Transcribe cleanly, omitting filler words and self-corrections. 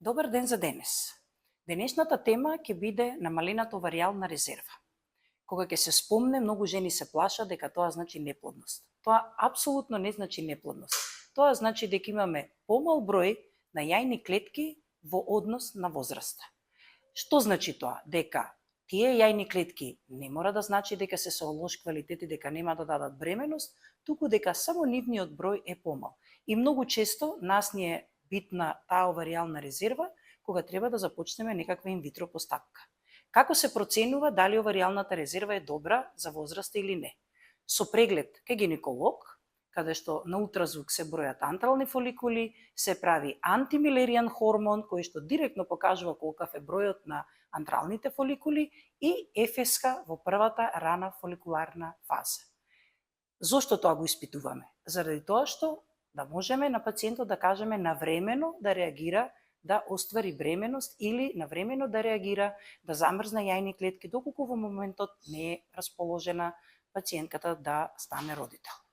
Добар ден за денес. Денешната тема ќе биде намалената оваријална резерва. Кога ќе се спомне, многу жени се плашат дека тоа значи неплодност. Тоа апсолутно не значи неплодност. Тоа значи дека имаме помал број на јајни клетки во однос на возраста. Што значи тоа? Дека тие јајни клетки не мора да значи дека се со лош квалитет и дека нема да дадат бременост, туку дека само нивниот број е помал. И многу често нас ни е битна таа оваријална резерва кога треба да започнеме некаква инвитро постапка. Како се проценува дали оваријалната резерва е добра за возраста или не? Со преглед кај гинеколог, каде што на ултразвук се бројат антрални фоликули, се прави антимилеријан хормон кој што директно покажува колкав е бројот на антралните фоликули и ФСК во првата рана фоликуларна фаза. Зошто тоа го испитуваме? Заради тоа што да можеме на пациентот да кажеме навремено да реагира да оствари бременост или навремено да реагира да замрзне јајни клетки доколку во моментот не е расположена пациентката да стане родител.